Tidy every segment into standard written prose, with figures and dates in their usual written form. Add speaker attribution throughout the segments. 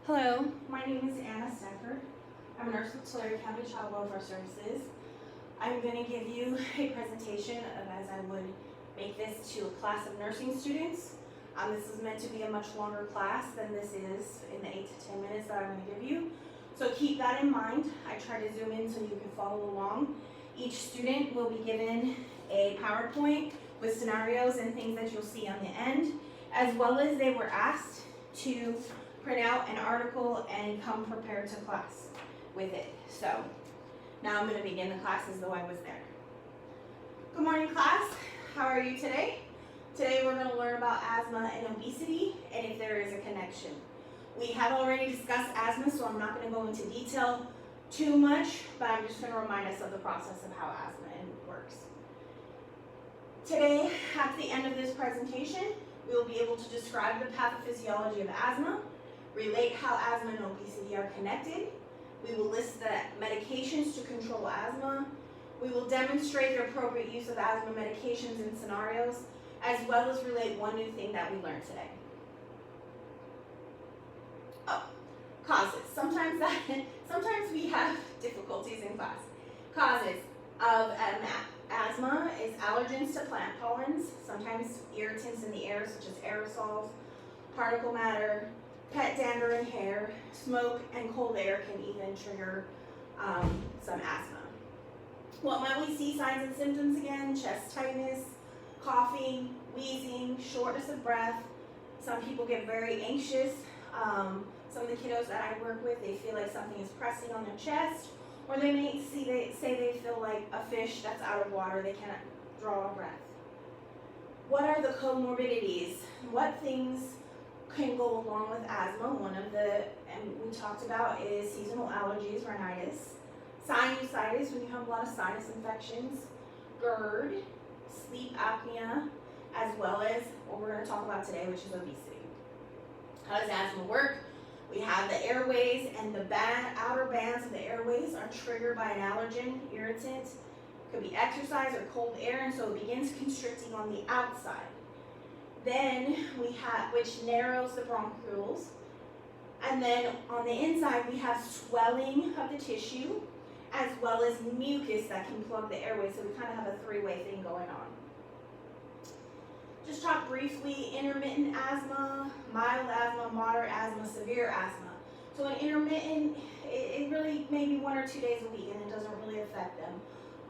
Speaker 1: Hello, my name is Anna Stafford. I'm a nurse with Tulare County Child Welfare Services. I'm going to give you a presentation of as I would make this to a class of nursing students. This is meant to be a much longer class than this is in the 8 to 10 minutes that I'm going to give you. So keep that in mind. I try to zoom in so you can follow along. Each student will be given a PowerPoint with scenarios and things that you'll see on the end, as well as they were asked to print out an article and come prepared to class with it. So now I'm going to begin the class as though I was there. Good morning, class. How are you today? Today we're going to learn about asthma and obesity and if there is a connection. We have already discussed asthma, so I'm not going to go into detail too much, but I'm just going to remind us of the process of how asthma works. Today, at the end of this presentation, we will be able to describe the pathophysiology of asthma, relate how asthma and obesity are connected. We will list the medications to control asthma. We will demonstrate the appropriate use of asthma medications in scenarios, as well as relate one new thing that we learned today. Oh, causes. Sometimes we have difficulties in class. Causes of asthma is allergens to plant pollens, sometimes irritants in the air such as aerosols, particle matter, pet dander in hair, smoke, and cold air can even trigger some asthma. What might we see signs and symptoms again? Chest tightness, coughing, wheezing, shortness of breath. Some people get very anxious. Some of the kiddos that I work with, they feel like something is pressing on their chest, or they may say they feel like a fish that's out of water, they cannot draw a breath. What are the comorbidities? What things can go along with asthma? One of the, and we talked about, is seasonal allergies, rhinitis, sinusitis when you have a lot of sinus infections, GERD, sleep apnea, as well as what we're going to talk about today, which is obesity. How does asthma work? We have the airways, and the outer bands of the airways are triggered by an allergen, irritant. It could be exercise or cold air, and so it begins constricting on the outside. Then we have, which narrows the bronchioles, and then on the inside we have swelling of the tissue, as well as mucus that can plug the airway. So we kind of have a three-way thing going on. Just talk briefly: intermittent asthma, mild asthma, moderate asthma, severe asthma. So an intermittent, it really may be 1 or 2 days a week, and it doesn't really affect them.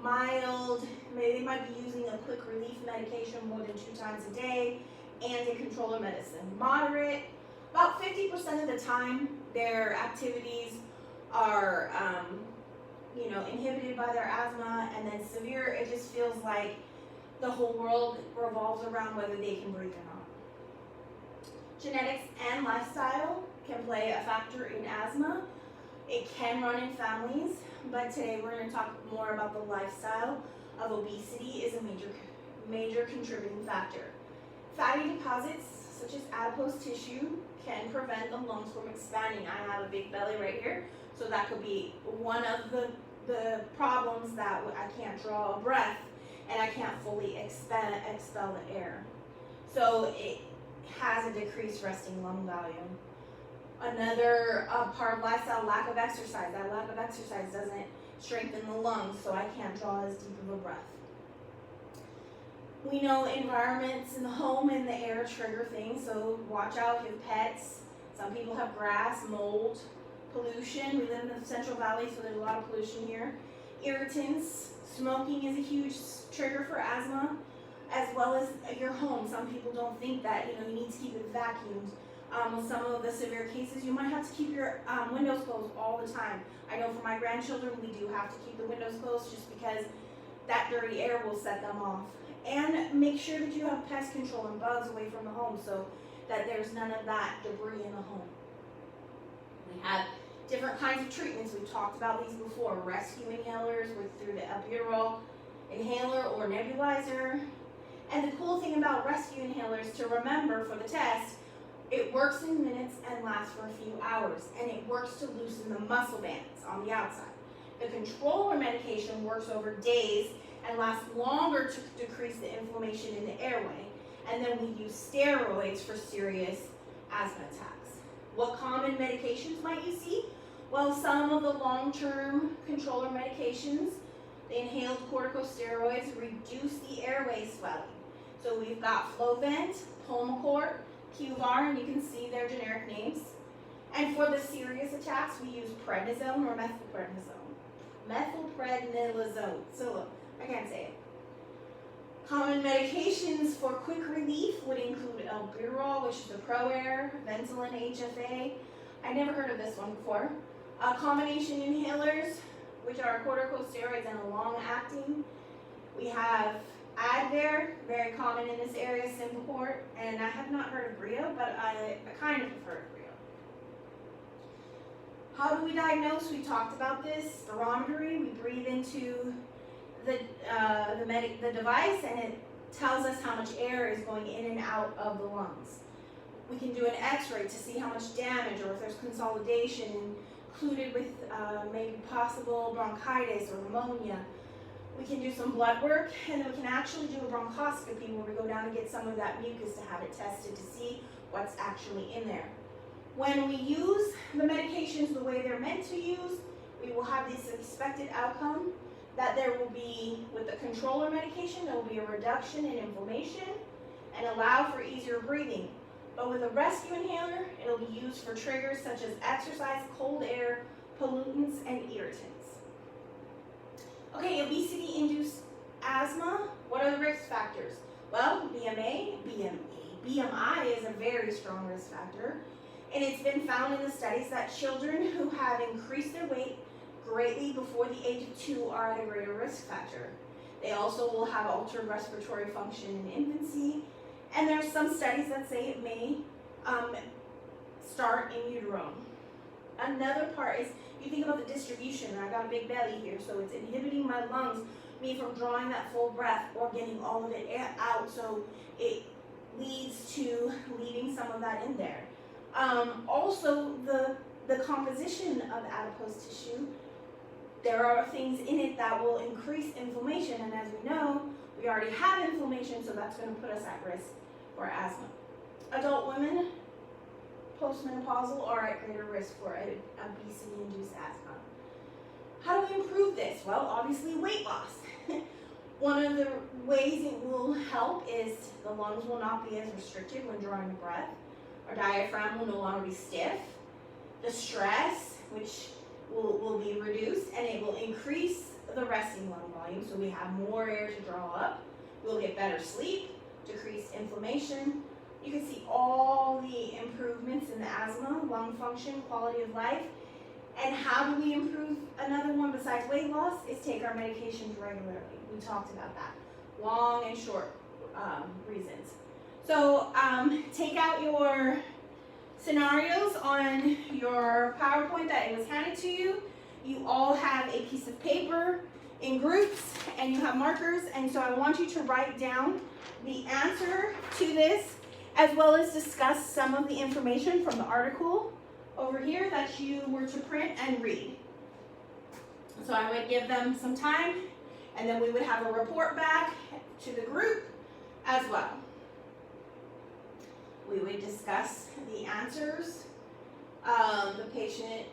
Speaker 1: Mild, maybe they might be using a quick relief medication more than 2 times a day, and a controller medicine. Moderate, about 50% of the time their activities are inhibited by their asthma, and then severe, it just feels like the whole world revolves around whether they can breathe or not. Genetics and lifestyle can play a factor in asthma. It can run in families, but today we're going to talk more about the lifestyle of obesity is a major contributing factor. Fatty deposits, such as adipose tissue, can prevent the lungs from expanding. I have a big belly right here, so that could be one of the problems that I can't draw a breath and I can't fully expel the air. So it has a decreased resting lung volume. Another part of lifestyle, lack of exercise. That lack of exercise doesn't strengthen the lungs, so I can't draw as deep of a breath. We know environments in the home and the air trigger things, so watch out if you have pets. Some people have grass, mold, pollution. We live in the Central Valley, so there's a lot of pollution here. Irritants, smoking is a huge trigger for asthma, as well as your home. Some people don't think that you need to keep it vacuumed. With some of the severe cases, you might have to keep your windows closed all the time. I know for my grandchildren, we do have to keep the windows closed just because that dirty air will set them off. And make sure that you have pest control and bugs away from the home so that there's none of that debris in the home. We have different kinds of treatments. We've talked about these before. Rescue inhalers through the albuterol inhaler or nebulizer. And the cool thing about rescue inhalers to remember for the test, it works in minutes and lasts for a few hours. And it works to loosen the muscle bands on the outside. The controller medication works over days and lasts longer to decrease the inflammation in the airway. And then we use steroids for serious asthma attacks. What common medications might you see? Well, some of the long-term controller medications, the inhaled corticosteroids, reduce the airway swelling. So we've got Flovent, Pulmicort, Qvar, and you can see their generic names. And for the serious attacks, we use prednisone or methylprednisone. Methylprednisolone. So I can't say it. Common medications for quick relief would include albuterol, which is the ProAir, Ventolin HFA. I never heard of this one before. Combination inhalers, which are corticosteroids and a long-acting. We have Advair, very common in this area, Symbicort, and I have not heard of Breo, but I kind of have heard of Breo. How do we diagnose? We talked about this. Spirometry, we breathe into the device, and it tells us how much air is going in and out of the lungs. We can do an x-ray to see how much damage or if there's consolidation included with maybe possible bronchitis or pneumonia. We can do some blood work, and then we can actually do a bronchoscopy where we go down and get some of that mucus to have it tested to see what's actually in there. When we use the medications the way they're meant to use, we will have this expected outcome that there will be, with the controller medication, there will be a reduction in inflammation and allow for easier breathing. But with a rescue inhaler, it'll be used for triggers such as exercise, cold air, pollutants, and irritants. Okay, obesity-induced asthma, what are the risk factors? Well, BMI is a very strong risk factor, and it's been found in the studies that children who have increased their weight greatly before the age of 2 are at a greater risk factor. They also will have altered respiratory function in infancy, and there's some studies that say it may start in utero. Another part is, you think about the distribution. I got a big belly here, so it's inhibiting my lungs, me from drawing that full breath or getting all of it out, so it leads to leaving some of that in there. Also, the composition of adipose tissue, there are things in it that will increase inflammation, and as we know, we already have inflammation, so that's going to put us at risk for asthma. Adult women, postmenopausal, are at greater risk for obesity-induced asthma. How do we improve this? Well, obviously weight loss. One of the ways it will help is the lungs will not be as restricted when drawing a breath. Our diaphragm will no longer be stiff. The stress, which will be reduced, and it will increase the resting lung volume, so we have more air to draw up. We'll get better sleep, decreased inflammation. You can see all the improvements in the asthma, lung function, quality of life. And how do we improve? Another one besides weight loss is take our medications regularly. We talked about that. Long and short reasons. So take out your scenarios on your PowerPoint that it was handed to you. You all have a piece of paper in groups and you have markers, and so I want you to write down the answer to this as well as discuss some of the information from the article over here that you were to print and read. So I would give them some time, and then we would have a report back to the group as well. We would discuss the answers. The patient,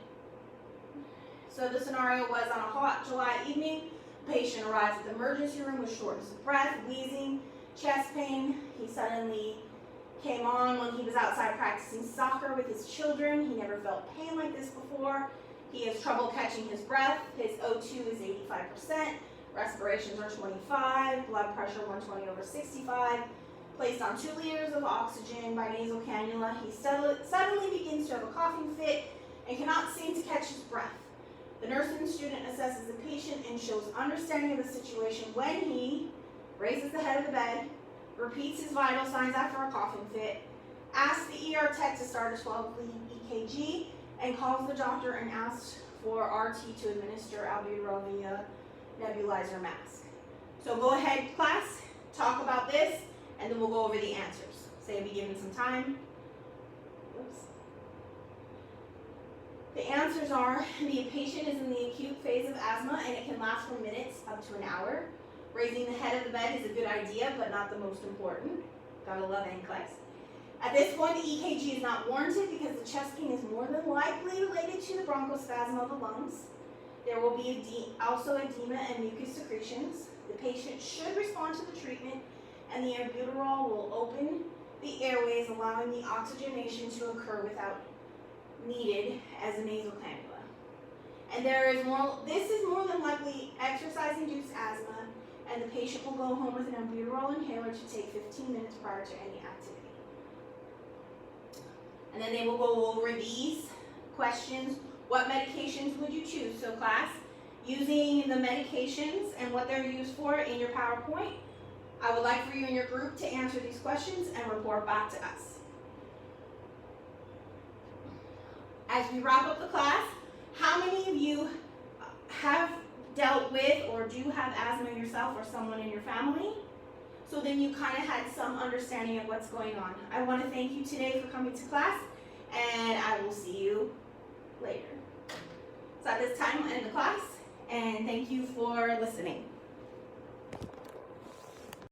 Speaker 1: so the scenario was on a hot July evening. The patient arrives at the emergency room with shortness of breath, wheezing, chest pain. He suddenly came on when he was outside practicing soccer with his children. He never felt pain like this before. He has trouble catching his breath. His O2 is 85%. Respirations are 25. Blood pressure 120/65. Placed on 2 liters of oxygen by nasal cannula. He suddenly begins to have a coughing fit and cannot seem to catch his breath. The nursing student assesses the patient and shows understanding of the situation when he raises the head of the bed, repeats his vital signs after a coughing fit, asks the ER tech to start a 12-lead EKG, and calls the doctor and asks for RT to administer albuterol via nebulizer mask. So go ahead, class, talk about this, and then we'll go over the answers. So you'll be given some time. Oops. The answers are, the patient is in the acute phase of asthma and it can last for minutes up to an hour. Raising the head of the bed is a good idea, but not the most important. Gotta love NCLEX. At this point, the EKG is not warranted because the chest pain is more than likely related to the bronchospasm of the lungs. There will be also edema and mucus secretions. The patient should respond to the treatment, and the albuterol will open the airways, allowing the oxygenation to occur without needed as a nasal cannula. And this is more than likely exercise-induced asthma, and the patient will go home with an albuterol inhaler to take 15 minutes prior to any activity. And then they will go over these questions. What medications would you choose? So class, using the medications and what they're used for in your PowerPoint, I would like for you and your group to answer these questions and report back to us. As we wrap up the class, how many of you have dealt with or do have asthma yourself or someone in your family? So then you kind of had some understanding of what's going on. I want to thank you today for coming to class, and I will see you later. So at this time, I'll end the class, and thank you for listening.